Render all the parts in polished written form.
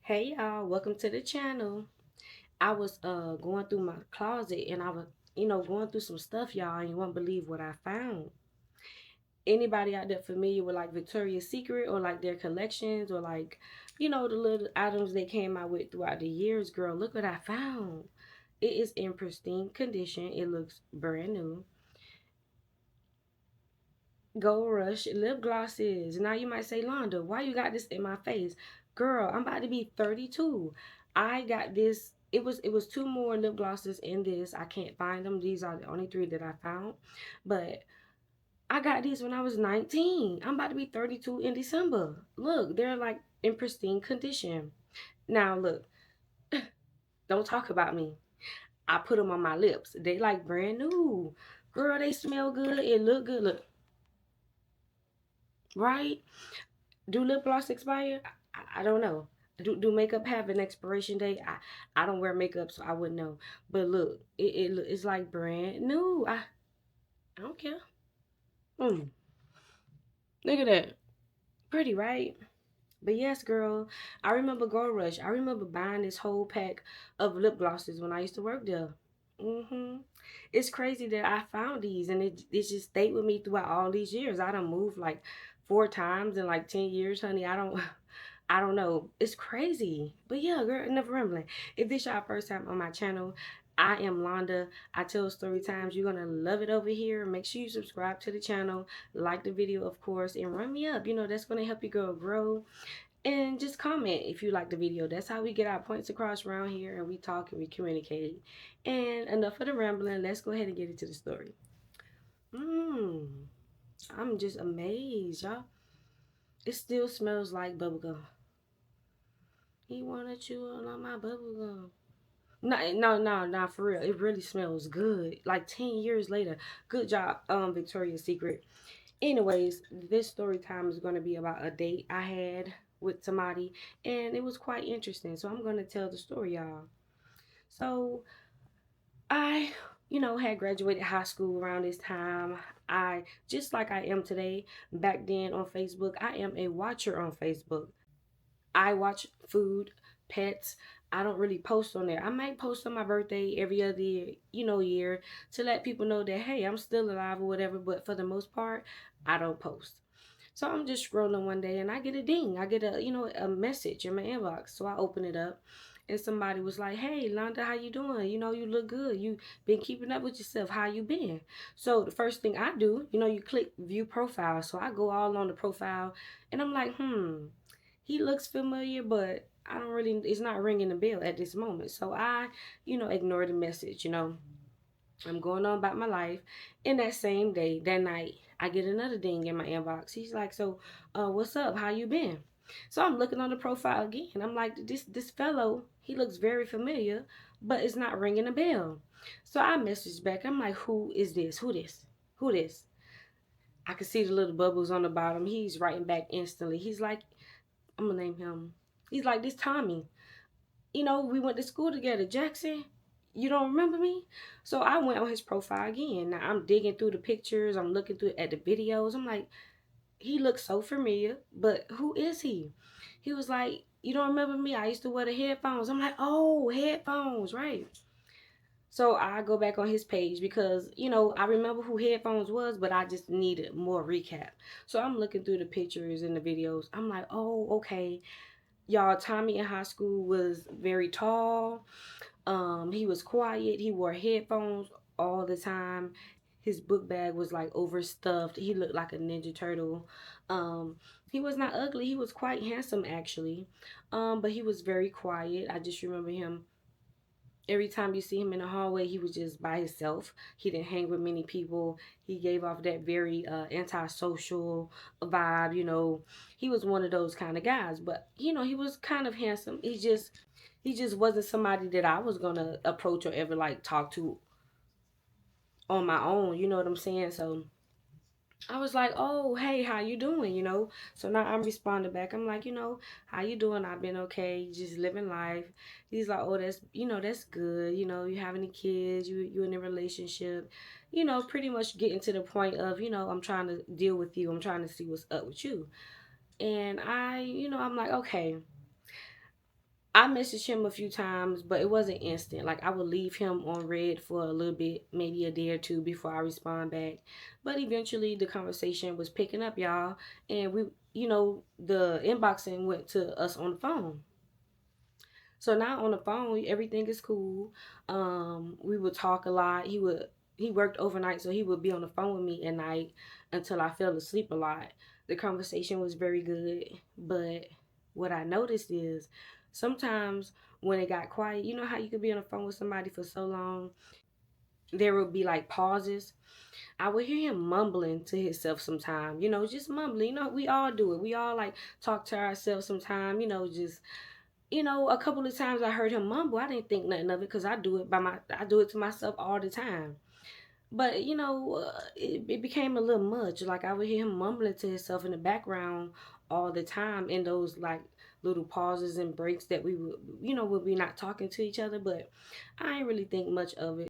Hey y'all, welcome to the channel. I was going through my closet and I was, going through some stuff, y'all, and you won't believe what I found. Anybody out there familiar with like Victoria's Secret or like their collections or like, the little items they came out with throughout the years, girl, look what I found. It is in pristine condition. It looks brand new. Gold Rush lip glosses. Now you might say, Londa, why you got this in my face? Girl, I'm about to be 32. I got this. It was two more lip glosses in this. I can't find them. These are the only three that I found. But I got these when I was 19. I'm about to be 32 in December. Look, they're like in pristine condition. Now look, don't talk about me. I put them on my lips. They like brand new. Girl, they smell good. It look good. Look, right? Do lip gloss expire? I don't know. Do makeup have an expiration date? I don't wear makeup, so I wouldn't know. But look, it's like brand new. I don't care. Mm, look at that. Pretty, right? But yes, girl, I remember Gold Rush. I remember buying this whole pack of lip glosses when I used to work there. It's crazy that I found these and it just stayed with me throughout all these years. I done moved like 4 times in like 10 years, honey. I don't know. It's crazy. But yeah, girl, enough rambling. If this y'all first time on my channel, I am Londa. I tell story times. You're gonna love it over here. Make sure you subscribe to the channel, like the video, of course, and run me up. That's gonna help your girl grow. And just comment if you like the video. That's how we get our points across around here and we talk and we communicate. And enough of the rambling. Let's go ahead and get into the story. Mmm. I'm just amazed, y'all. It still smells like bubblegum. He wanna chew on my bubblegum. No, no, no, not for real. It really smells good. Like 10 years later. Good job, Victoria's Secret. Anyways, this story time is going to be about a date I had with somebody, and it was quite interesting. So I'm going to tell the story, y'all. So I, had graduated high school around this time. I, just like I am today, back then on Facebook, I am a watcher on Facebook. I watch food, pets. I don't really post on there. I might post on my birthday every other year, year to let people know that, hey, I'm still alive or whatever. But for the most part, I don't post. So I'm just scrolling one day and I get a ding. I get a message in my inbox. So I open it up and somebody was like, hey, Londa, how you doing? You look good. You been keeping up with yourself. How you been? So the first thing I do, you click view profile. So I go all on the profile and I'm like, he looks familiar, but I don't really, it's not ringing the bell at this moment. So I, ignore the message. I'm going on about my life. And that same day, that night, I get another ding in my inbox. He's like, so, what's up? How you been? So I'm looking on the profile again. I'm like, this fellow, he looks very familiar, but it's not ringing a bell. So I message back. I'm like, who is this? Who this? Who this? I can see the little bubbles on the bottom. He's writing back instantly. He's like, I'm gonna name him. He's like, this Tommy. We went to school together, Jackson. You don't remember me? So I went on his profile again. Now I'm digging through the pictures. I'm looking through at the videos. I'm like, he looks so familiar, but who is he? He was like, you don't remember me? I used to wear the headphones. I'm like, oh, headphones, right? So I go back on his page because, I remember who headphones was, but I just needed more recap. So I'm looking through the pictures and the videos. I'm like, oh, okay. Y'all, Tommy in high school was very tall. He was quiet. He wore headphones all the time. His book bag was like overstuffed. He looked like a Ninja Turtle. Um, he was not ugly. He was quite handsome actually. But he was very quiet. I just remember him. Every time you see him in the hallway, he was just by himself. He didn't hang with many people. He gave off that very antisocial vibe. He was one of those kind of guys. But he was kind of handsome. He just wasn't somebody that I was gonna approach or ever like talk to on my own. You know what I'm saying? So I was like, oh, hey, how you doing? So now I'm responding back. I'm like, how you doing? I've been okay, just living life. He's like, oh, that's good. You have any kids? You in a relationship? Pretty much getting to the point of, I'm trying to deal with you. I'm trying to see what's up with you. And I'm like, okay. I messaged him a few times, but it wasn't instant. Like I would leave him on red for a little bit, maybe a day or two before I respond back. But eventually the conversation was picking up, y'all, and the inboxing went to us on the phone. So now on the phone, everything is cool. We would talk a lot. He worked overnight, so he would be on the phone with me at night until I fell asleep a lot. The conversation was very good, but what I noticed is sometimes when it got quiet, you know how you could be on the phone with somebody for so long, there would be like pauses. I would hear him mumbling to himself sometime, just mumbling. We all do it. We all like talk to ourselves sometime, just a couple of times I heard him mumble. I didn't think nothing of it because I do it to myself all the time. But it became a little much. Like I would hear him mumbling to himself in the background all the time in those like little pauses and breaks that we would, would be not talking to each other. But I ain't really think much of it.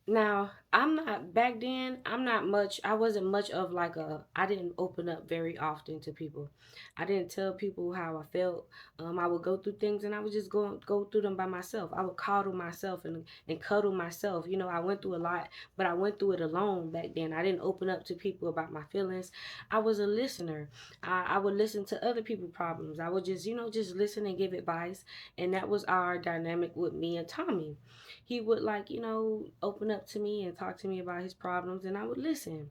Now, I'm not back then, I wasn't much of I didn't open up very often to people. I didn't tell people how I felt. I would go through things and I would just go through them by myself. I would coddle myself and cuddle myself. I went through a lot, but I went through it alone back then. I didn't open up to people about my feelings. I was a listener. I would listen to other people's problems. I would just listen and give advice. And that was our dynamic with me and Tommy. He would open up to me and talk to me about his problems and I would listen.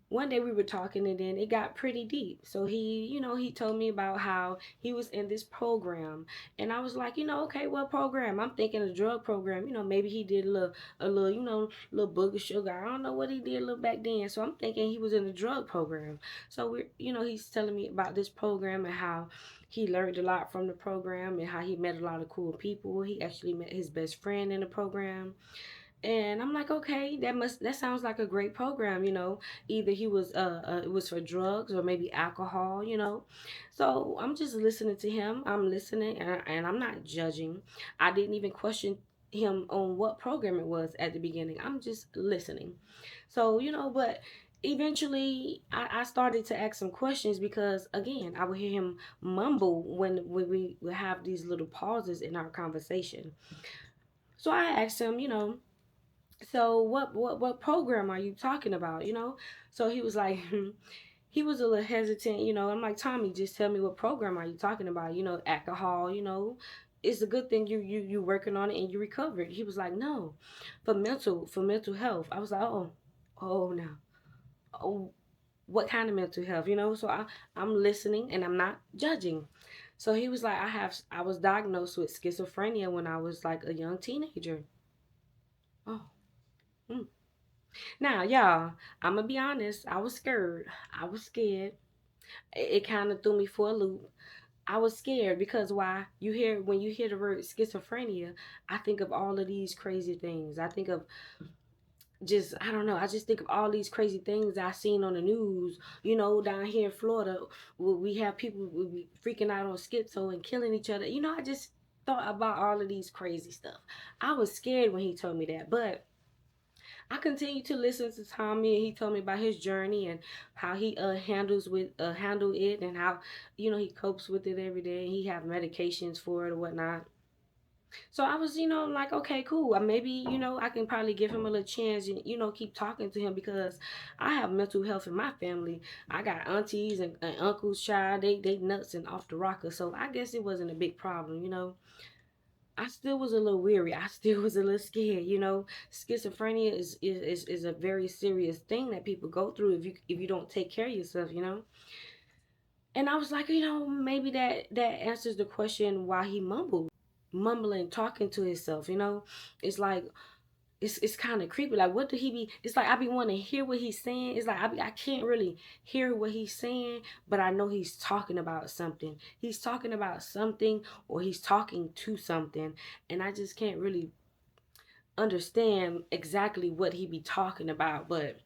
One day we were talking and then it got pretty deep. So he told me about how he was in this program. And I was like, okay, what program? I'm thinking a drug program. Maybe he did a little, little book of sugar. I don't know what he did a little back then. So I'm thinking he was in a drug program. So he's telling me about this program and how he learned a lot from the program and how he met a lot of cool people. He actually met his best friend in the program. And I'm like, okay, that sounds like a great program. Either he was it was for drugs or maybe alcohol. So I'm just listening to him. I'm listening and I'm not judging. I didn't even question him on what program it was at the beginning. I'm just listening. So, but eventually I started to ask some questions because again, I would hear him mumble when we would have these little pauses in our conversation. So I asked him, so what program are you talking about? So he was like he was a little hesitant. I'm like, Tommy, just tell me, what program are you talking about? Alcohol. It's a good thing you working on it and you recovered. He was like, no, for mental health. I was like, oh no, oh, what kind of mental health? So I'm listening and I'm not judging. So he was like, I was diagnosed with schizophrenia when I was like a young teenager. Oh. Mm. Now, y'all, I'm gonna be honest. I was scared. I was scared. It kind of threw me for a loop. I was scared because why? When you hear the word schizophrenia, I think of all of these crazy things. I think of just I don't know. I just think of all these crazy things I seen on the news. Down here in Florida, where we have people freaking out on schizo and killing each other. I just thought about all of these crazy stuff. I was scared when he told me that, but I continued to listen to Tommy, and he told me about his journey and how he handle it, and how he copes with it every day. He have medications for it or whatnot. So I was like, okay, cool. Maybe I can probably give him a little chance and keep talking to him because I have mental health in my family. I got aunties and uncles, child. They nuts and off the rocker. So I guess it wasn't a big problem. I still was a little weary. I still was a little scared. Schizophrenia is a very serious thing that people go through if you don't take care of yourself. And I was like, maybe that answers the question why he mumbling, talking to himself. It's like it's kind of creepy. Like, what do he be? It's like I be wanting to hear what he's saying. It's like I can't really hear what he's saying, but I know he's talking about something. He's talking about something, or he's talking to something, and I just can't really understand exactly what he be talking about. But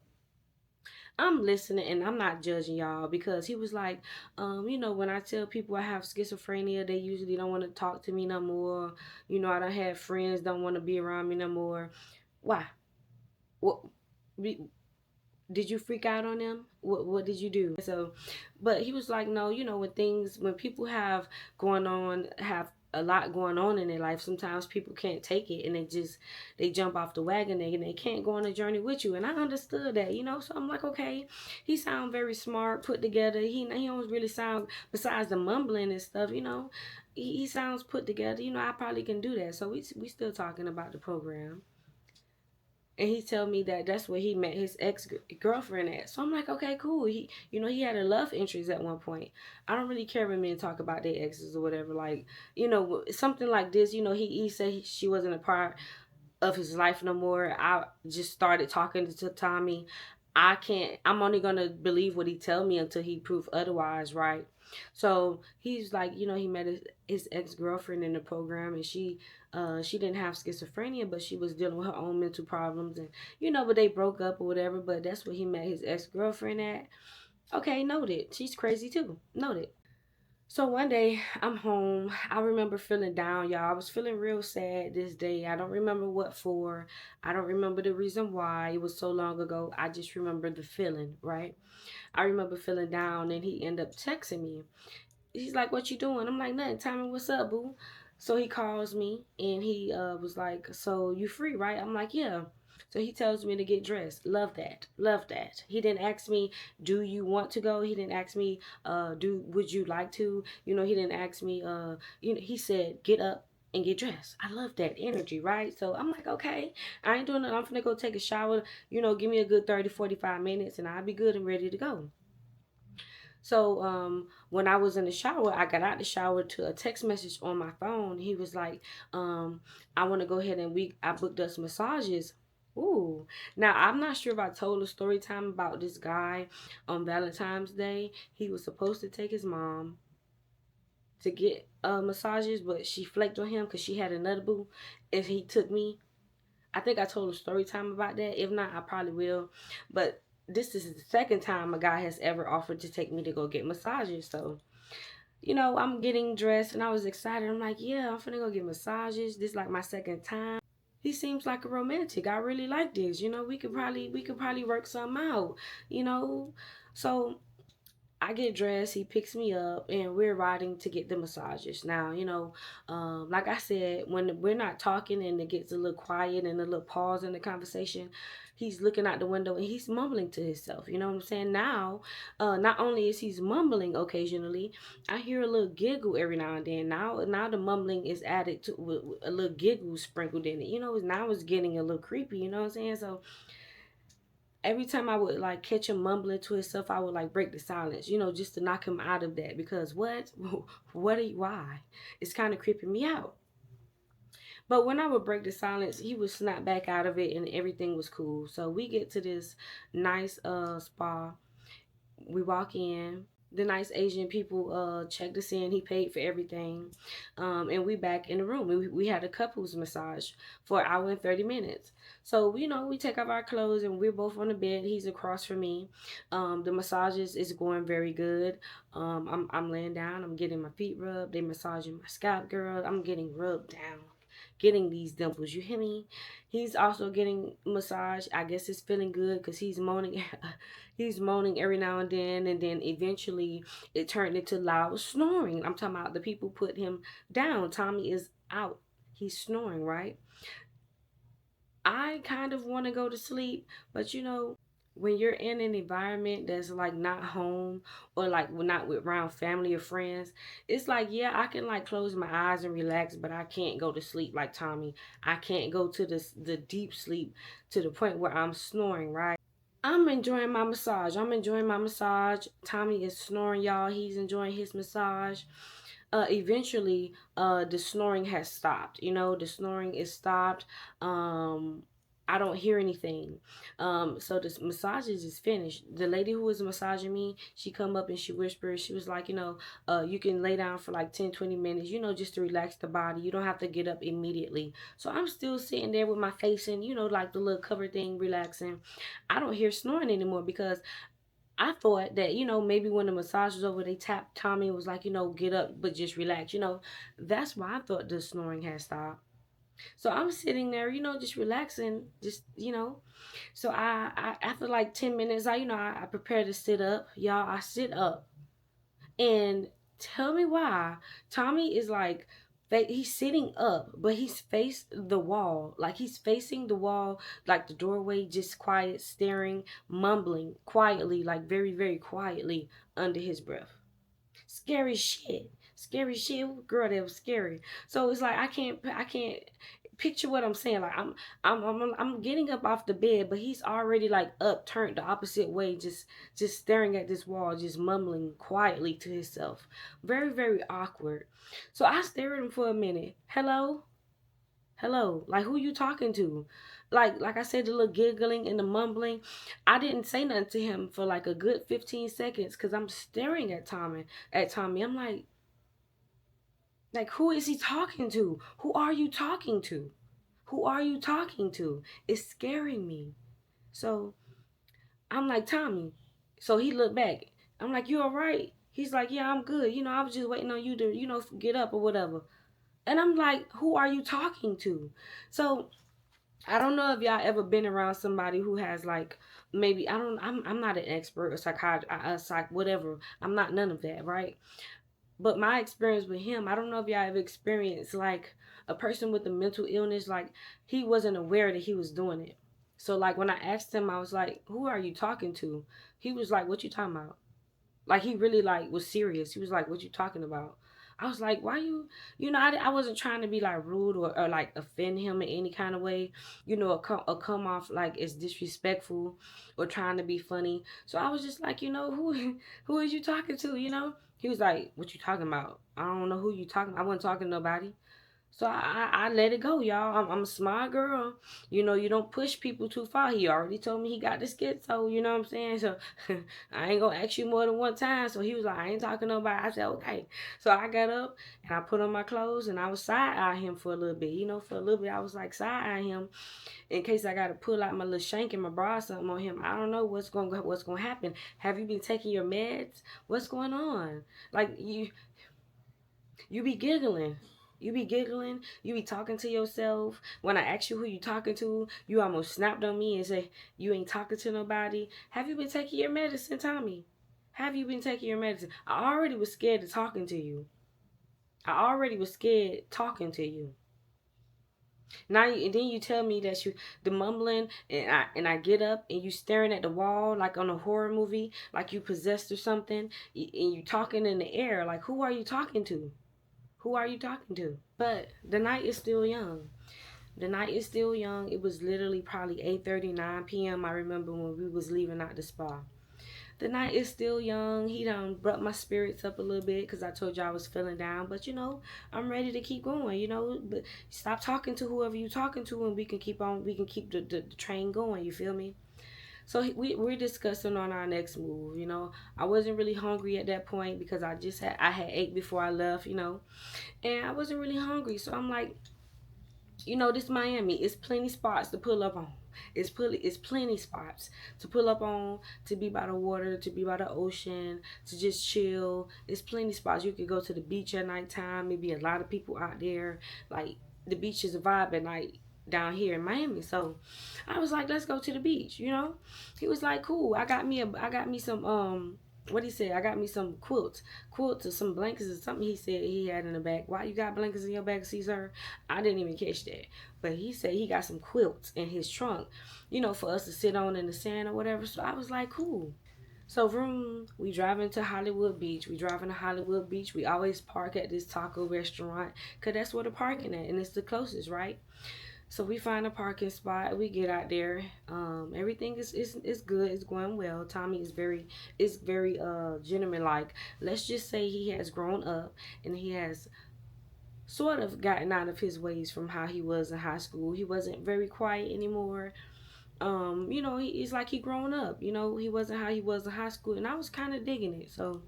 I'm listening and I'm not judging y'all because he was like, when I tell people I have schizophrenia, they usually don't want to talk to me no more. I don't have friends, don't want to be around me no more. Why? What? Did you freak out on them? What did you do? So, but he was like, no, when people have going on, have a lot going on in their life. Sometimes people can't take it and they jump off the wagon and they can't go on a journey with you. And I understood that, you know. So I'm like, okay, he sound very smart, put together. He don't really sound, besides the mumbling and stuff, you know. He sounds put together. You know, I probably can do that. So we still talking about the program. And he tell me that that's where he met his ex girlfriend at. So I'm like, okay, cool. He, you know, he had a love interest at one point. I don't really care when men talk about their exes or whatever. Like, you know, something like this. You know, he said she wasn't a part of his life no more. I just started talking to Tommy. I can't. I'm only gonna believe what he tell me until he prove otherwise, right? So he's like, you know, he met his ex girlfriend in the program, and she didn't have schizophrenia, but she was dealing with her own mental problems, and you know, but they broke up or whatever. But that's where he met his ex girlfriend at. Okay, noted. She's crazy too. Noted. So one day I'm home. I remember feeling down, y'all. I was feeling real sad this day. I don't remember what for. I don't remember the reason why. It was so long ago. I just remember the feeling, right? I remember feeling down and he ended up texting me. He's like, "What you doing?" I'm like, "Nothing. Tell me what's up, boo." So he calls me and he was like, "So you free, right?" I'm like, "Yeah." So he tells me to get dressed. Love that. Love that. He didn't ask me, "Do you want to go?" He didn't ask me, "Do would you like to?" You know, he didn't ask me, you know, he said, "Get up and get dressed." I love that energy, right? So I'm like, okay, I ain't doing nothing. I'm gonna go take a shower, you know, give me a good 30, 45 minutes and I'll be good and ready to go. So when I was in the shower, I got out the shower to a text message on my phone. He was like, I want to go ahead and I booked us massages. Ooh. Now I'm not sure if I told a story time about this guy on Valentine's Day. He was supposed to take his mom to get massages, but she flaked on him because she had another boo. If he took me, I think I told a story time about that. If not, I probably will. But this is the second time a guy has ever offered to take me to go get massages. So, you know, I'm getting dressed and I was excited. I'm like, yeah, I'm finna go get massages. This is like my second time. He seems like a romantic. I really like this. You know, we could probably work something out. You know, so I get dressed, he picks me up, and we're riding to get the massages. Now, you know, like I said, when we're not talking and it gets a little quiet and a little pause in the conversation, he's looking out the window and he's mumbling to himself. You know what I'm saying? Now, not only is he's mumbling occasionally, I hear a little giggle every now and then. Now the mumbling is added to with a little giggle sprinkled in it. You know, now it's getting a little creepy. You know what I'm saying? So every time I would like catch him mumbling to himself, I would like break the silence, you know, just to knock him out of that. Because what? What are you, why? It's kind of creeping me out. But when I would break the silence, he would snap back out of it and everything was cool. So we get to this nice spa. We walk in. The nice Asian people checked us in. He paid for everything. And we back in the room. We had a couples massage for an hour and 30 minutes. So, you know, we take off our clothes and we're both on the bed. He's across from me. The massages is going very good. I'm laying down. I'm getting my feet rubbed. They massaging my scalp, girl. I'm getting rubbed down. Getting these dimples. You hear me? He's also getting massage. I guess it's feeling good because he's moaning. He's moaning every now and then eventually it turned into loud snoring. I'm talking about the people put him down. Tommy is out. He's snoring, right? I kind of want to go to sleep, but you know, when you're in an environment that's like not home or like not with around family or friends, it's like, yeah, I can like close my eyes and relax, but I can't go to sleep like Tommy. I can't go to the deep sleep to the point where I'm snoring, right? I'm enjoying my massage. I'm enjoying my massage. Tommy is snoring, y'all. He's enjoying his massage. Eventually, the snoring has stopped. You know, the snoring is stopped. Um, I don't hear anything. So the massages is finished. The lady who was massaging me, she come up and she whispered. She was like, you know, you can lay down for like 10, 20 minutes, you know, just to relax the body. You don't have to get up immediately. So I'm still sitting there with my face in, you know, like the little cover thing, relaxing. I don't hear snoring anymore because I thought that, you know, maybe when the massage was over, they tapped Tommy and was like, you know, get up, but just relax. You know, that's why I thought the snoring had stopped. So I'm sitting there, you know, just relaxing, just, you know. So I after like 10 minutes, I prepare to sit up. Y'all, I sit up. And tell me why. Tommy is like He's sitting up, but he's faced the wall. Like he's facing the wall, like the doorway, just quiet, staring, mumbling quietly, like very, very quietly under his breath. Scary shit. Scary shit. Girl, that was scary. So it's like I can't picture what I'm saying. Like I'm getting up off the bed, but he's already like up, turned the opposite way, just staring at this wall, just mumbling quietly to himself. Very, very awkward. So I stare at him for a minute. Hello? Hello? Like who you talking to? Like I said, the little giggling and the mumbling. I didn't say nothing to him for like a good 15 seconds because I'm staring at Tommy. I'm like who is he talking to? Who are you talking to? Who are you talking to? It's scaring me. So I'm like, Tommy. So he looked back. I'm like, you all right? He's like, yeah, I'm good. I was just waiting on you to, get up or whatever. And I'm like, who are you talking to? So I don't know if y'all ever been around somebody who has like maybe I'm not an expert or psychiatrist, whatever. I'm not none of that, right? But my experience with him, I don't know if y'all ever experienced like a person with a mental illness, like he wasn't aware that he was doing it. So like when I asked him, I was like, "Who are you talking to?" He was like, "What you talking about?" Like he really like was serious. He was like, "What you talking about?" I was like, "Why you?" I wasn't trying to be like rude or like offend him in any kind of way. Or come off like it's disrespectful or trying to be funny. So I was just like, who who is you talking to? He was like, "What you talking about?" I don't know who you talking. I wasn't talking to nobody. So I let it go, y'all. I'm a smart girl. You don't push people too far. He already told me he got the schizo, you know what I'm saying? So I ain't gonna ask you more than one time. So he was like, I ain't talking to nobody. I said, okay. So I got up and I put on my clothes and I was side eyeing him for a little bit. For a little bit I was like side eyeing him in case I gotta pull out my little shank in my bra or something on him. I don't know what's gonna happen. Have you been taking your meds? What's going on? Like you be giggling. You be giggling. You be talking to yourself. When I ask you who you talking to, you almost snapped on me and say you ain't talking to nobody. Have you been taking your medicine, Tommy? Have you been taking your medicine? I already was scared of talking to you. I already was scared talking to you. And then you tell me that you the mumbling and I get up and you staring at the wall like on a horror movie, like you possessed or something, and you talking in the air. Like who are you talking to? Who are you talking to? But the night is still young. The night is still young. It was literally probably 8:39 p.m. I remember when we was leaving out the spa. The night is still young. He done brought my spirits up a little bit because I told you I was feeling down. But I'm ready to keep going. But stop talking to whoever you talking to, and we can keep on. We can keep the train going. You feel me? So we're discussing on our next move. I wasn't really hungry at that point because I had ate before I left. And I wasn't really hungry. So I'm like, this Miami. It's plenty spots to pull up on. It's plenty spots to pull up on, to be by the water, to be by the ocean, to just chill. It's plenty spots. You could go to the beach at nighttime. Maybe a lot of people out there. Like the beach is a vibe at night down here in Miami. So I was like, let's go to the beach. He was like, cool. I got me some what he said, I got me some quilts or some blankets or something he said he had in the back. Why you got blankets in your back, Caesar? I didn't even catch that. But he said he got some quilts in his trunk, for us to sit on in the sand or whatever. So I was like, cool. So we driving to Hollywood Beach. We driving to Hollywood Beach. We always park at this taco restaurant because that's where the parking at and it's the closest, right? So we find a parking spot. We get out there. Everything is good. It's going well. Tommy is very gentleman like. Let's just say he has grown up and he has sort of gotten out of his ways from how he was in high school. He wasn't very quiet anymore. He's like he grown up. He wasn't how he was in high school, and I was kind of digging it. So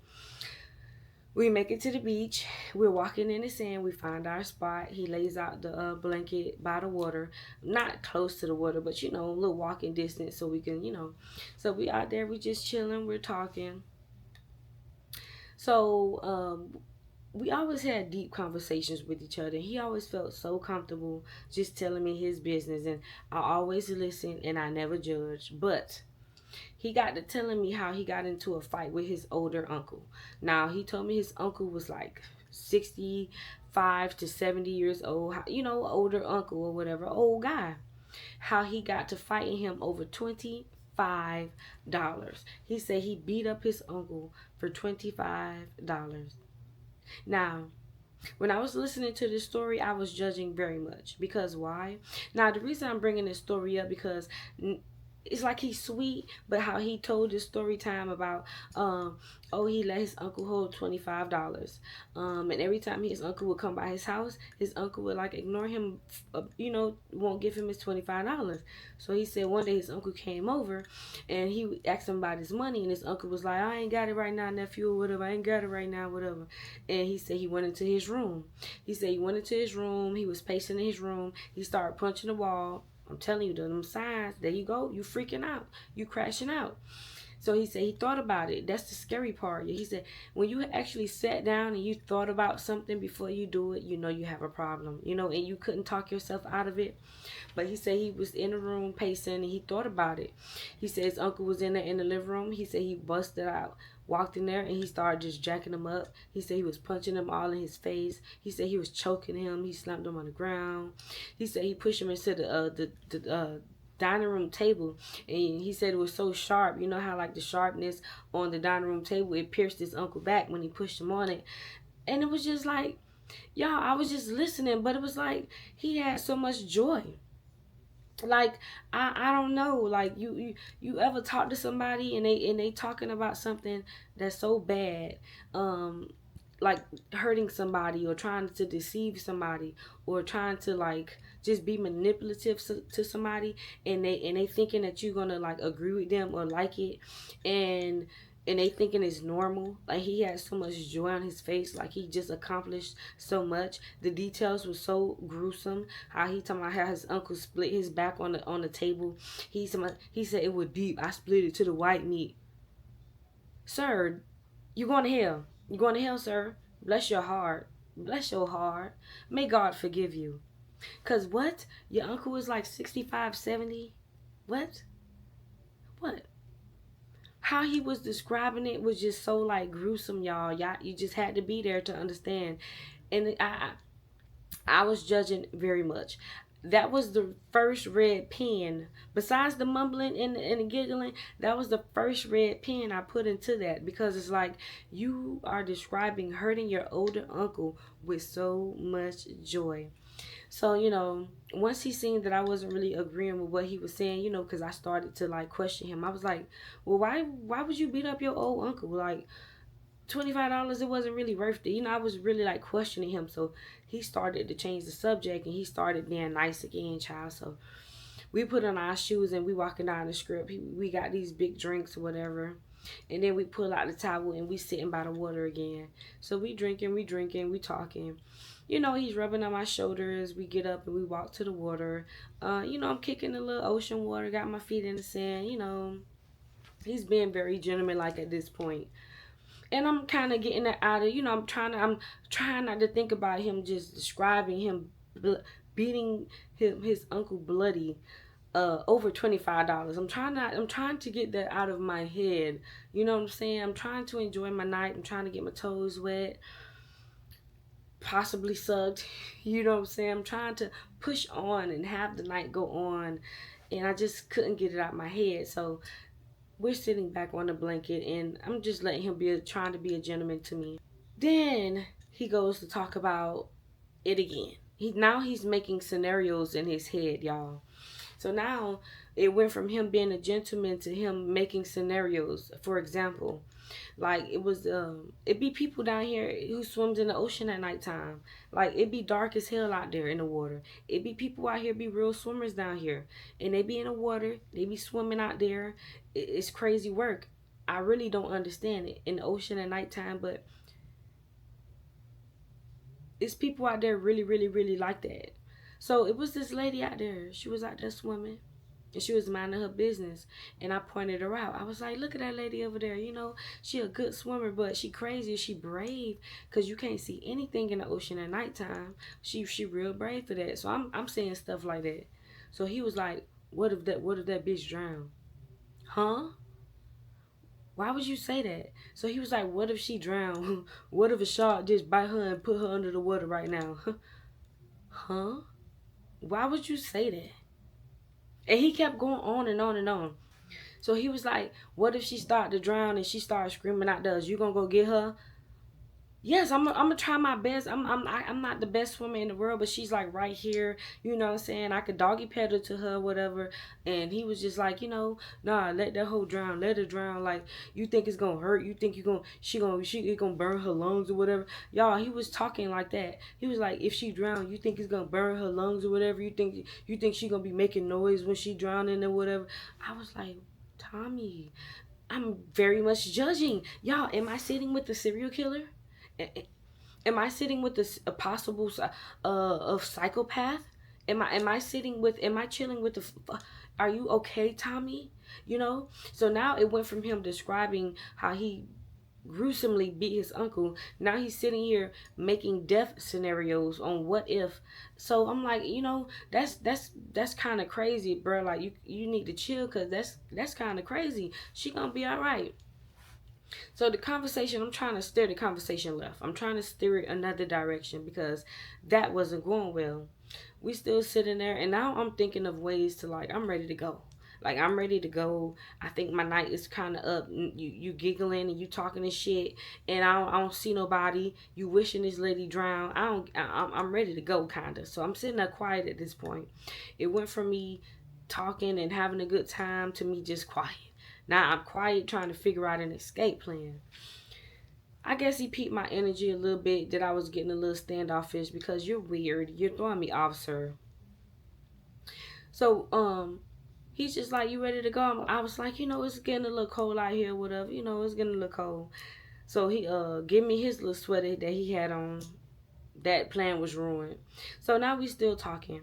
we make it to the beach. We're walking in the sand. We find our spot. He lays out the blanket by the water, not close to the water, but a little walking distance so we can. So we out there. We just chilling. We're talking. So we always had deep conversations with each other. He always felt so comfortable just telling me his business, and I always listen and I never judge. But he got to telling me how he got into a fight with his older uncle. Now he told me his uncle was like 65 to 70 years old, you know, older uncle or whatever, old guy. How he got to fighting him over $25. He said he beat up his uncle for $25. Now, when I was listening to this story, I was judging very much. Because why? Now, the reason I'm bringing this story up because it's like he's sweet, but how he told this story time about, oh, he let his uncle hold $25, and every time his uncle would come by his house, his uncle would like ignore him, you know, won't give him his $25. So he said one day his uncle came over, and he asked him about his money, and his uncle was like, I ain't got it right now, nephew, or whatever. I ain't got it right now, whatever. And he said he went into his room. He said he went into his room. He was pacing in his room. He started punching the wall. I'm telling you, them signs, there you go. You freaking out. You crashing out. So he said he thought about it. That's the scary part. He said when you actually sat down and you thought about something before you do it, you know you have a problem. You know, and you couldn't talk yourself out of it. But he said he was in the room pacing and he thought about it. He said his uncle was in there in the living room. He said he busted out, walked in there, and he started just jacking him up. He said he was punching him all in his face. He said he was choking him. He slammed him on the ground. He said he pushed him into the dining room table, and he said it was so sharp. You know how like the sharpness on the dining room table, it pierced his uncle back when he pushed him on it. And it was just like, y'all, I was just listening, but it was like he had so much joy. Like I don't know, like you ever talk to somebody and they talking about something that's so bad, um like hurting somebody or trying to deceive somebody or trying to like just be manipulative to somebody, and they thinking that you're gonna like agree with them or like it, and they thinking it's normal. Like he had so much joy on his face, like he just accomplished so much. The details were so gruesome. How he talking about how his uncle split his back on the table. He said it was deep. I split it to the white meat. Sir, you going to hell. You going to hell, sir. Bless your heart. Bless your heart. May God forgive you. Cause what? Your uncle was like 65, 70? What? What? How he was describing it was just so like gruesome, y'all. Y'all, you just had to be there to understand. And I was judging very much. That was the first red pen. Besides the mumbling and the giggling, that was the first red pen I put into that, because it's like you are describing hurting your older uncle with so much joy. So, you know, once he seen that I wasn't really agreeing with what he was saying, you know, because I started to like question him. I was like, well, why would you beat up your old uncle? Like, $25, it wasn't really worth it. You know, I was really like questioning him. So he started to change the subject and he started being nice again, child. So we put on our shoes and we walking down the strip. We got these big drinks or whatever. And then we pull out the towel and we sitting by the water again. So we drinking, we talking. You know, he's rubbing on my shoulders. We get up and we walk to the water. You know, I'm kicking the little ocean water, got my feet in the sand. You know, he's being very gentleman-like at this point. And I'm kind of getting that out of, you know, I'm trying not to think about him just describing him beating his uncle bloody over $25. I'm trying to get that out of my head. You know what I'm saying? I'm trying to enjoy my night. I'm trying to get my toes wet, possibly sucked. You know what I'm saying? I'm trying to push on and have the night go on, and I just couldn't get it out my head. So we're sitting back on the blanket, and I'm just letting him trying to be a gentleman to me. Then he goes to talk about it again. He's making scenarios in his head, y'all. So now it went from him being a gentleman to him making scenarios. For example, like it be people down here who swims in the ocean at nighttime. Like it be dark as hell out there in the water. It be people out here be real swimmers down here, and they be in the water. They be swimming out there. It's crazy work. I really don't understand it in the ocean at nighttime, but it's people out there really, really, really like that. So it was this lady out there. She was out there swimming, and she was minding her business, and I pointed her out. I was like, look at that lady over there. You know, she a good swimmer, but she crazy. She brave, because you can't see anything in the ocean at nighttime. She real brave for that. So I'm saying stuff like that. So he was like, what if that bitch drowned? Huh? Why would you say that? So he was like, what if she drowned? What if a shark just bite her and put her under the water right now? Huh? Why would you say that? And he kept going on and on and on. So he was like, what if she started to drown and she started screaming out to us? You gonna go get her? Yes, I'm gonna try my best. I'm not the best swimmer in the world, but she's like right here. You know what I'm saying? I could doggy paddle to her, whatever. And he was just like, nah, let that hoe drown, let her drown. Like, you think it's gonna hurt? You think she it gonna burn her lungs or whatever? Y'all, he was talking like that. He was like, if she drown, you think it's gonna burn her lungs or whatever? You think she gonna be making noise when she drowning or whatever? I was like, Tommy, I'm very much judging. Y'all, am I sitting with the serial killer? Am I sitting with a possible of psychopath? Am I sitting with? Am I chilling with the? Are you okay, Tommy? So now it went from him describing how he gruesomely beat his uncle. Now he's sitting here making death scenarios on what if. So I'm like, that's kind of crazy, bro. Like you need to chill, cause that's kind of crazy. She gonna be all right. So the conversation, I'm trying to steer the conversation left. I'm trying to steer it another direction because that wasn't going well. We still sitting there, and now I'm thinking of ways to, like, I'm ready to go. Like, I'm ready to go. I think my night is kind of up. You giggling and you talking and shit, and I don't see nobody. You wishing this lady drowned. I'm ready to go, kind of. So I'm sitting there quiet at this point. It went from me talking and having a good time to me just quiet. Now I'm quiet trying to figure out an escape plan. I guess he peeped my energy a little bit, that I was getting a little standoffish because you're weird. You're throwing me off, sir. So, he's just like, you ready to go? I was like, it's getting a little cold out here, whatever. It's getting a little cold. So he give me his little sweater that he had on. That plan was ruined. So now we still talking.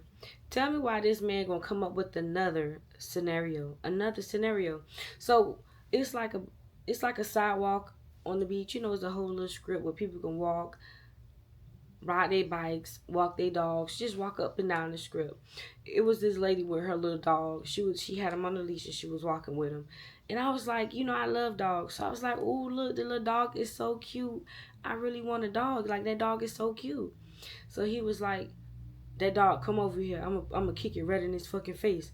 Tell me why this man gonna come up with another scenario. Another scenario. So it's like a sidewalk on the beach. It's a whole little strip where people can walk, ride their bikes, walk their dogs, just walk up and down the strip. It was this lady with her little dog. She had him on a leash and she was walking with him. And I was like, I love dogs. So I was like, oh, look, the little dog is so cute. I really want a dog. Like, that dog is so cute. So he was like, that dog, come over here. I'm gonna kick it right in his fucking face.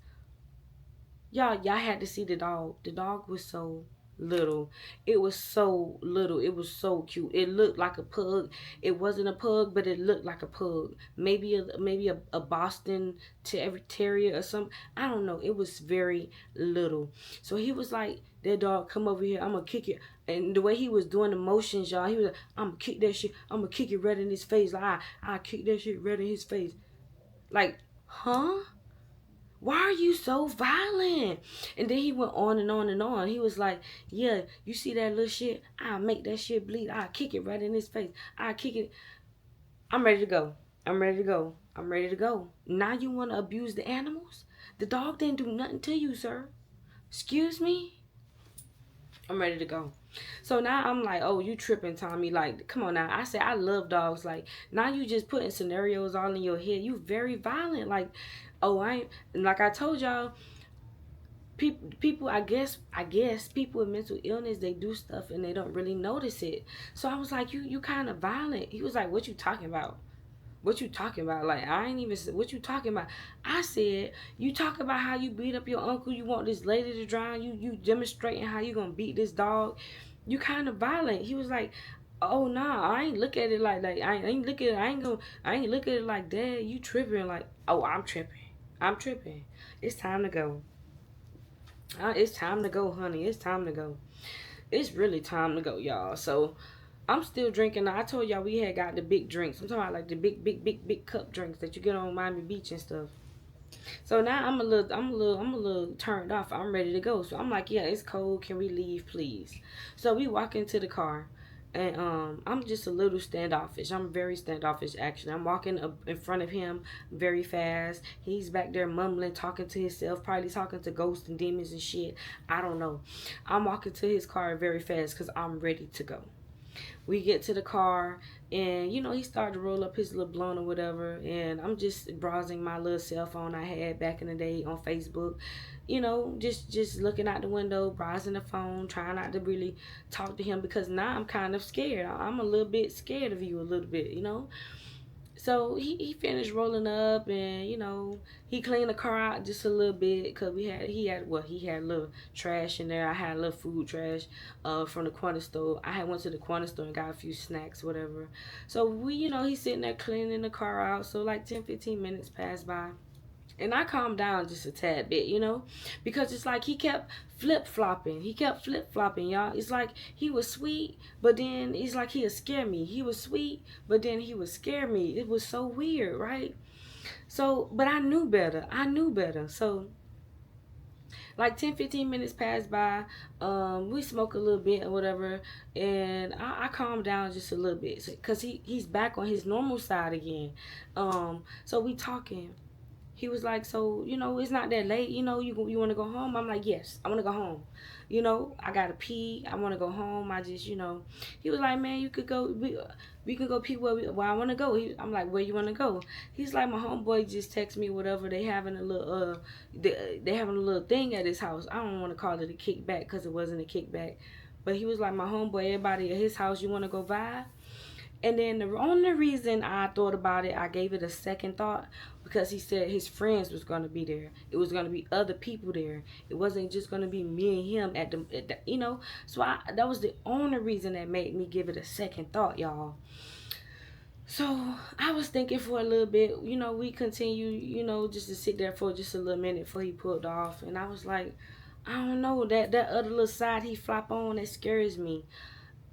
Y'all had to see the dog. The dog was so little. It was so little. It was so cute. It looked like a pug. It wasn't a pug, but it looked like a pug. Maybe a Boston Terrier or something. I don't know. It was very little. So he was like, that dog, come over here. I'm gonna kick it. And the way he was doing the motions, y'all, he was like, I'm gonna kick that shit. I'm gonna kick it right in his face. Like, I kick that shit right in his face. Like, huh? Why are you so violent? And then he went on and on and on. He was like, yeah, you see that little shit? I'll make that shit bleed. I'll kick it right in his face. I'll kick it. I'm ready to go. I'm ready to go. I'm ready to go. Now you want to abuse the animals? The dog didn't do nothing to you, sir. Excuse me? I'm ready to go. So now I'm like, oh, you tripping, Tommy. Like, come on now. I said, I love dogs. Like, now you just putting scenarios all in your head. You very violent. Like, oh, like I told y'all, people, I guess people with mental illness, they do stuff and they don't really notice it. So I was like, you kind of violent. He was like, what you talking about? What you talking about? Like, I ain't even, what you talking about? I said, you talk about how you beat up your uncle, you want this lady to drown, you demonstrating how you gonna beat this dog. You kind of violent. He was like, oh nah, I ain't look at it like that. I ain't look at it, I ain't look at it like that. You tripping. Like, oh, I'm tripping. I'm tripping. It's time to go. It's time to go, honey. It's time to go. It's really time to go, y'all. So I'm still drinking. I told y'all we had got the big drinks. I'm talking about like the big cup drinks that you get on Miami Beach and stuff. So now I'm a little turned off. I'm ready to go. So I'm like, yeah, it's cold. Can we leave, please? So we walk into the car, and I'm just a little standoffish. I'm very standoffish, actually. I'm walking up in front of him very fast. He's back there mumbling, talking to himself, probably talking to ghosts and demons and shit. I don't know. I'm walking to his car very fast because I'm ready to go. We get to the car, and he started to roll up his little blunt or whatever, and I'm just browsing my little cell phone I had back in the day on Facebook. Just looking out the window, browsing the phone, trying not to really talk to him, because now I'm kind of scared. I'm a little bit scared of you, a little bit. So he finished rolling up, and he cleaned the car out just a little bit, because he had a little trash in there. I had a little food trash from the corner store. I had went to the corner store and got a few snacks, whatever. So he's sitting there cleaning the car out. So like 10-15 minutes passed by, and I calmed down just a tad bit, because it's like he kept flip flopping. He kept flip flopping, y'all. It's like he was sweet, but then it's like he would scare me. He was sweet, but then he would scare me. It was so weird, right? So, but I knew better. I knew better. So, like 10-15 minutes passed by. We smoked a little bit or whatever, and I calmed down just a little bit, because he's back on his normal side again. So we talking. He was like, so, it's not that late. You want to go home? I'm like, yes, I want to go home. I got to pee. I want to go home. He was like, man, you could go. We can go pee where I want to go. I'm like, where you want to go? He's like, my homeboy just text me, whatever. They having a little, they having a little thing at his house. I don't want to call it a kickback, because it wasn't a kickback. But he was like, my homeboy, everybody at his house, you want to go vibe? And then the only reason I thought about it, I gave it a second thought, because he said his friends was going to be there. It was going to be other people there. It wasn't just going to be me and him at the. So that was the only reason that made me give it a second thought, y'all. So I was thinking for a little bit. We continued, just to sit there for just a little minute before he pulled off. And I was like, I don't know, that other little side he flop on, that scares me.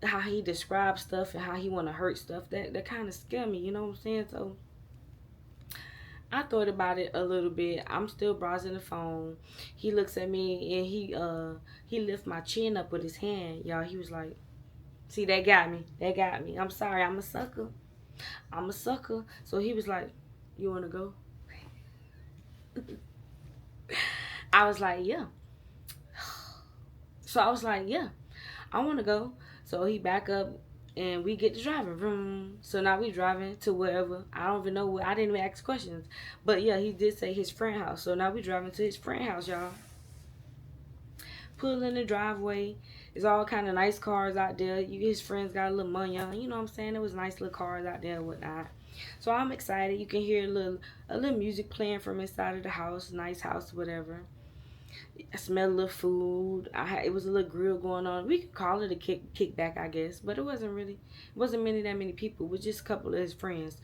How he describes stuff and how he want to hurt stuff, that kind of scare me, you know what I'm saying? So I thought about it a little bit. I'm still browsing the phone. He looks at me, and he lift my chin up with his hand, y'all. He was like, see, that got me. I'm sorry, I'm a sucker. So he was like, you want to go? I was like, yeah. So I was like, yeah, I want to go. So he back up, and we get to driving. Vroom. So now we driving to wherever. I don't even know where. I didn't even ask questions. But yeah, he did say his friend house. So now we driving to his friend house, y'all. Pull in the driveway. There's all kind of nice cars out there. His friends got a little money on. You know what I'm saying? There was nice little cars out there and whatnot. So I'm excited. You can hear a little music playing from inside of the house. Nice house, whatever. I smelled a little food. It was a little grill going on. We could call it a kickback, I guess, but it wasn't that many people. It was just a couple of his friends.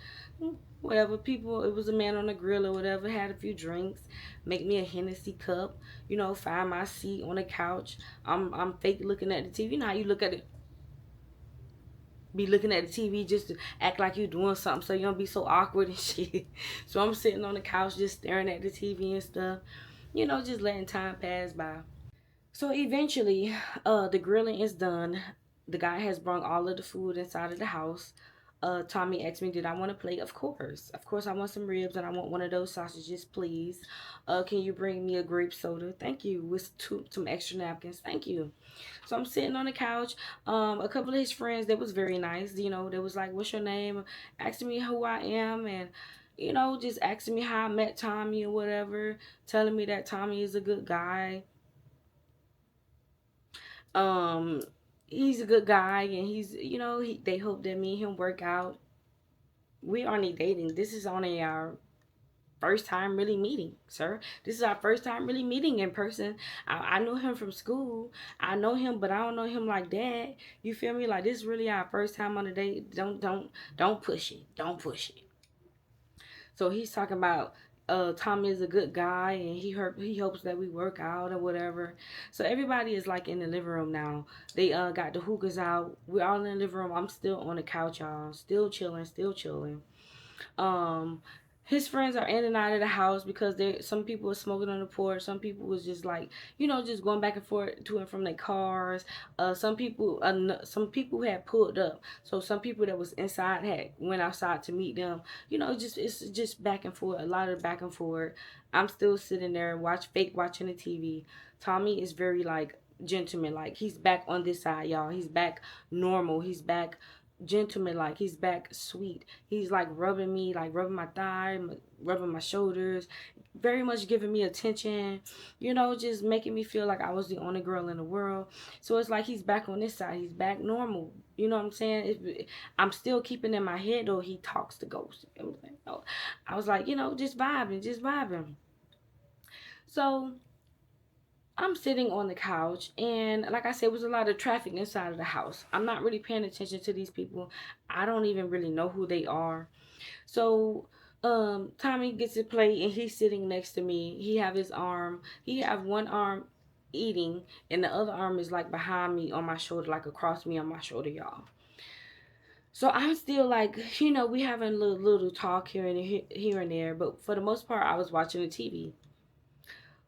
Whatever people. It was a man on the grill or whatever. Had a few drinks. Make me a Hennessy cup. Find my seat on the couch. I'm fake looking at the TV. You know how you look at it. Be looking at the TV just to act like you're doing something, so you don't be so awkward and shit. So I'm sitting on the couch just staring at the TV and stuff. Just letting time pass by. So eventually, the grilling is done. The guy has brought all of the food inside of the house. Tommy asked me, did I want a plate? Of course. Of course, I want some ribs, and I want one of those sausages, please. Can you bring me a grape soda? Thank you. With some extra napkins. Thank you. So I'm sitting on the couch. A couple of his friends, they was very nice. They was like, what's your name? Asking me who I am, and just asking me how I met Tommy or whatever. Telling me that Tommy is a good guy. Um, he's a good guy, and they hope that me and him work out. We aren't dating. This is only our first time really meeting, sir. This is our first time really meeting in person. I know him from school. I know him, but I don't know him like that. You feel me? Like, this is really our first time on a date. Don't push it. Don't push it. So he's talking about Tommy is a good guy, and he hopes that we work out or whatever. So everybody is like in the living room now. They got the hookahs out. We're all in the living room. I'm still on the couch, y'all. Still chilling, still chilling. Um, his friends are in and out of the house, because some people were smoking on the porch. Some people was just like, just going back and forth to and from their cars. Some people had pulled up. So some people that was inside had went outside to meet them. It's just back and forth, a lot of back and forth. I'm still sitting there watching the TV. Tommy is very like gentleman like. He's back on this side, y'all. He's back normal. He's back gentleman like. He's back sweet. He's like rubbing me, like rubbing my thigh, rubbing my shoulders, very much giving me attention, just making me feel like I was the only girl in the world. So it's like he's back on this side. He's back normal. You know what I'm saying? I'm still keeping in my head though he talks to ghosts. I was like, just vibing, just vibing. So I'm sitting on the couch, and like I said, it was a lot of traffic inside of the house. I'm not really paying attention to these people. I don't even really know who they are. So Tommy gets a plate, and he's sitting next to me. He have one arm eating, and the other arm is like behind me on my shoulder, like across me on my shoulder, y'all. So I'm still like, we having a little talk here and there, but for the most part, I was watching the TV.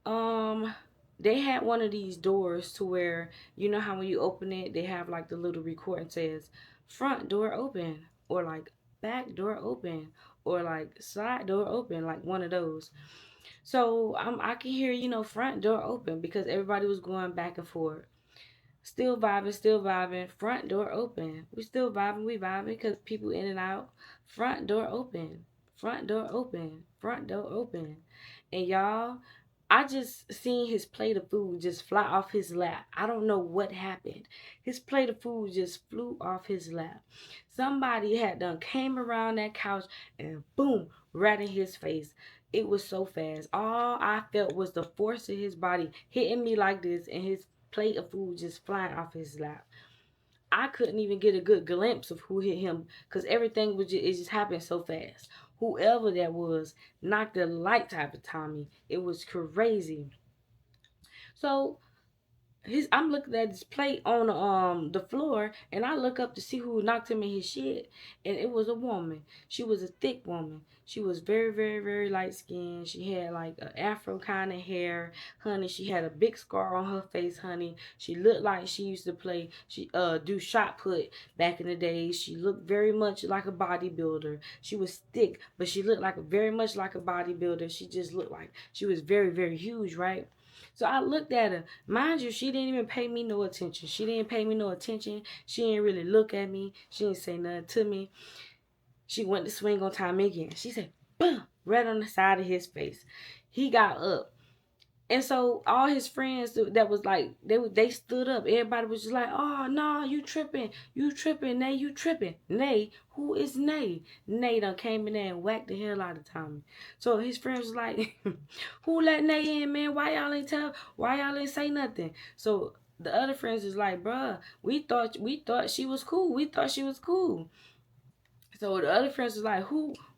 Um, they had one of these doors to where, you know how when you open it, they have like the little recording says front door open, or like back door open, or like side door open, like one of those. So I can hear, front door open, because everybody was going back and forth. Still vibing, still vibing. Front door open. We still vibing, we vibing, because people in and out. Front door open. Front door open. Front door open. And y'all, I just seen his plate of food just fly off his lap. I don't know what happened. His plate of food just flew off his lap. Somebody had done came around that couch and boom, right in his face. It was so fast. All I felt was the force of his body hitting me like this, and his plate of food just flying off his lap. I couldn't even get a good glimpse of who hit him, because everything it just happened so fast. Whoever that was knocked the light type of Tommy. It was crazy. So I'm looking at his plate on the floor, and I look up to see who knocked him in his shit, and it was a woman. She was a thick woman. She was very, very, very light skinned. She had like an afro kind of hair, honey. She had a big scar on her face, honey. She looked like she used to play do shot put back in the days. She looked very much like a bodybuilder. She was thick, but she looked like very much like a bodybuilder. She just looked like she was very, very huge, right? So I looked at her. Mind you, she didn't even pay me no attention. She didn't pay me no attention. She didn't really look at me. She didn't say nothing to me. She went to swing on Tommy again. She said, boom, right on the side of his face. He got up. And so all his friends that was like, they stood up. Everybody was just like, oh, no, you tripping. You tripping, Nay, you tripping. Nay, who is Nay? Nay done came in there and whacked the hell out of Tommy. So his friends was like, who let Nay in, man? Why y'all ain't say nothing? So the other friends was like, bruh, we thought she was cool. We thought she was cool. So the other friends was like,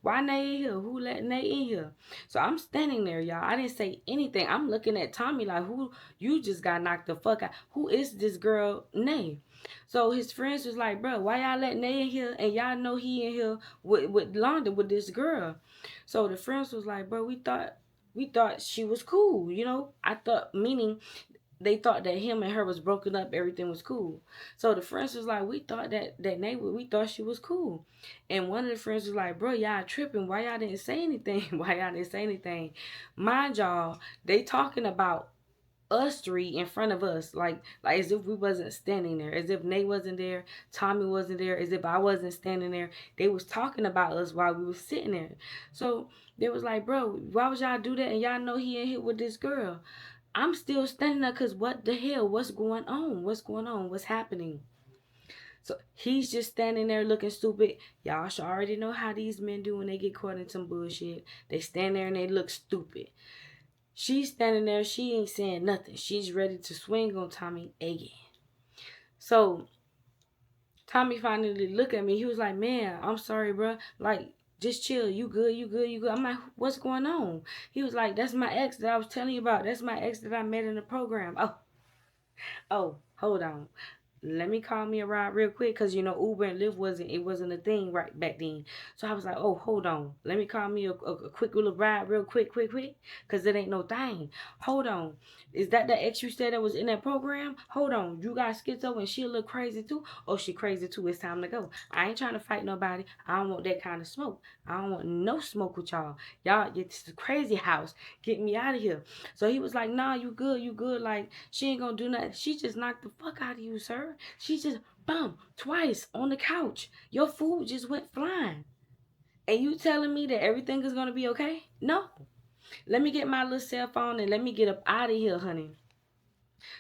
why Nay in here? Who let Nay in here? So I'm standing there, y'all. I didn't say anything. I'm looking at Tommy like, who, you just got knocked the fuck out. Who is this girl, Nay? So his friends was like, bro, why y'all let Nay in here? And y'all know he in here with Londa, with this girl. So the friends was like, bro, we thought she was cool, I thought, meaning they thought that him and her was broken up, everything was cool. So the friends was like, we thought that neighbor, we thought she was cool. And one of the friends was like, bro, y'all tripping. Why y'all didn't say anything? Why y'all didn't say anything? Mind y'all, they talking about us three in front of us, like as if we wasn't standing there, as if Nate wasn't there, Tommy wasn't there, as if I wasn't standing there. They was talking about us while we was sitting there. So they was like, bro, why would y'all do that? And y'all know he in here with this girl. I'm still standing there because what the hell? What's going on? What's going on? What's happening? So he's just standing there looking stupid. Y'all should already know how these men do when they get caught in some bullshit. They stand there and they look stupid. She's standing there. She ain't saying nothing. She's ready to swing on Tommy again. So Tommy finally looked at me. He was like, man, I'm sorry, bro. Like, just chill. You good, you good, you good. I'm like, what's going on? He was like, that's my ex that I was telling you about. That's my ex that I met in the program. Oh, hold on. let me call me a ride real quick, because you know Uber and Lyft wasn't a thing right back then. So I was like, oh, hold on, let me call me a quick little ride real quick, because it ain't no thing. Hold on, is that the ex you said that was in that program? Hold on, you got schizo and she a little crazy too? Oh, she crazy too, it's time to go. I ain't trying to fight nobody. I don't want that kind of smoke. I don't want no smoke with y'all. Y'all, it's a crazy house. Get me out of here. So he was like, nah, you good. Like, she ain't gonna do nothing. She just knocked the fuck out of you, sir. She just, bum, twice on the couch. Your food just went flying. And you telling me that everything is gonna be okay? No. Let me get my little cell phone and let me get up out of here, honey.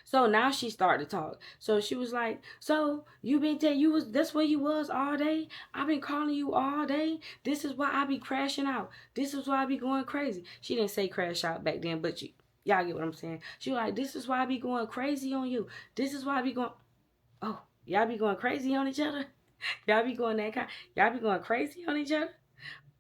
So now she started to talk. So she was like, so you been telling you was that's where you was all day? I've been calling you all day. This is why I be crashing out. This is why I be going crazy. She didn't say crash out back then, but y'all get what I'm saying. She was like, this is why I be going crazy on you. This is why I be going, oh, y'all be going crazy on each other? Y'all be going that kind, y'all be going crazy on each other?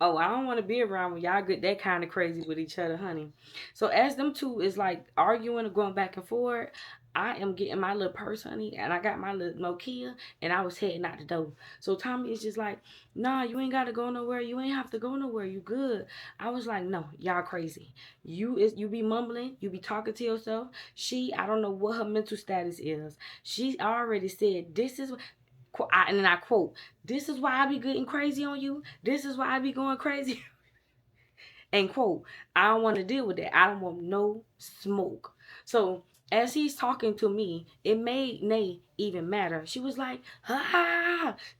Oh, I don't want to be around when y'all get that kind of crazy with each other, honey. So as them two is like arguing and going back and forth, I am getting my little purse, honey, and I got my little Nokia, and I was heading out the door. So Tommy is just like, nah, you ain't gotta go nowhere. You ain't have to go nowhere. You good. I was like, no, y'all crazy. You be mumbling, you be talking to yourself. I don't know what her mental status is. She already said this is and then I quote, this is why I be getting crazy on you. This is why I be going crazy. And quote, I don't want to deal with that. I don't want no smoke. So as he's talking to me, it made Nay even matter. She was like,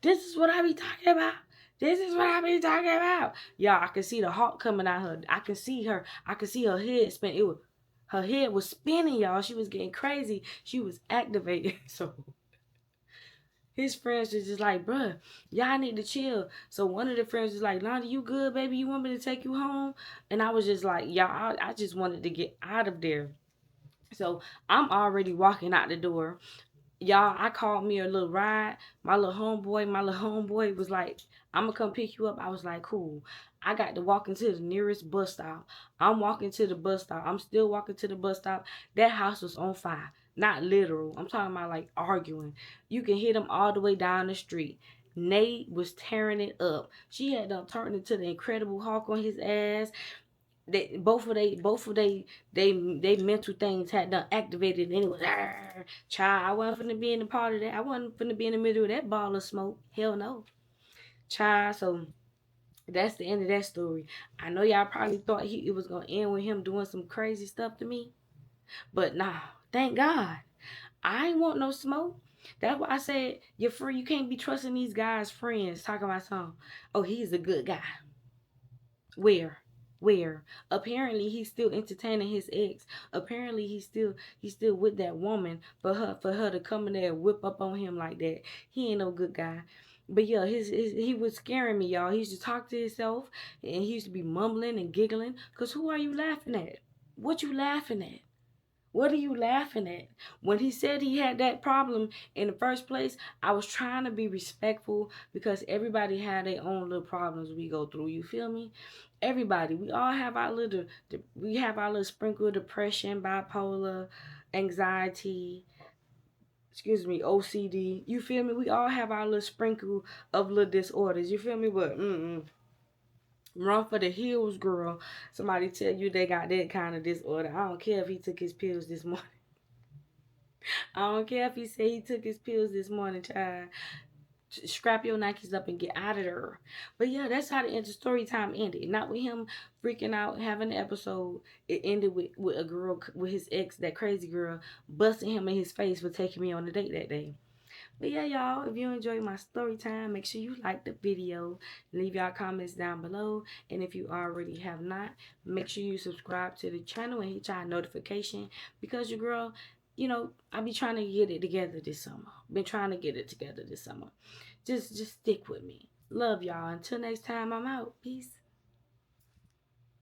this is what I be talking about. This is what I be talking about. Y'all, I can see the heart coming out her. I can see her. I can see her head spin. Her head was spinning, y'all. She was getting crazy. She was activated. So his friends was just like, bruh, y'all need to chill. So one of the friends was like, Lonnie, you good, baby? You want me to take you home? And I was just like, y'all, I just wanted to get out of there. So I'm already walking out the door. Y'all, I called me a little ride. My little homeboy was like, I'm gonna come pick you up. I was like, cool. I got to walk into the nearest bus stop. I'm walking to the bus stop. I'm still walking to the bus stop. That house was on fire. Not literal. I'm talking about like arguing. You can hear them all the way down the street. Nate was tearing it up. She had done turned into the Incredible Hulk on his ass. They mental things had done activated, and it was child. I wasn't finna be in the part of that. I wasn't finna be in the middle of that ball of smoke. Hell no, child. So that's the end of that story. I know y'all probably thought it was gonna end with him doing some crazy stuff to me, but nah. Thank God, I ain't want no smoke. That's why I said you're free. You can't be trusting these guys' friends talking about something. Oh, he's a good guy. Where? Where? Apparently he's still entertaining his ex. Apparently he's still with that woman for her to come in there and whip up on him like that. He ain't no good guy. But yeah, he was scaring me, y'all. He used to talk to himself and he used to be mumbling and giggling. Cause who are you laughing at? What you laughing at? What are you laughing at? When he said he had that problem in the first place, I was trying to be respectful because everybody had their own little problems we go through. You feel me? Everybody, we all have our little sprinkle of depression, bipolar, anxiety, excuse me, OCD. You feel me? We all have our little sprinkle of little disorders. You feel me? But run for the hills, girl. Somebody tell you they got that kind of disorder. I don't care if he took his pills this morning. I don't care if he said he took his pills this morning, child. Scrap your Nikes up and get out of there. But yeah, that's how the end of story time ended. Not with him freaking out having an episode. It ended with a girl, with his ex, that crazy girl, busting him in his face for taking me on a date that day. But yeah, y'all, if you enjoyed my story time, make sure you like the video. Leave y'all comments down below. And if you already have not, make sure you subscribe to the channel and hit y'all notification. Because your girl, I be trying to get it together this summer. Been trying to get it together this summer. Just stick with me. Love y'all. Until next time, I'm out. Peace.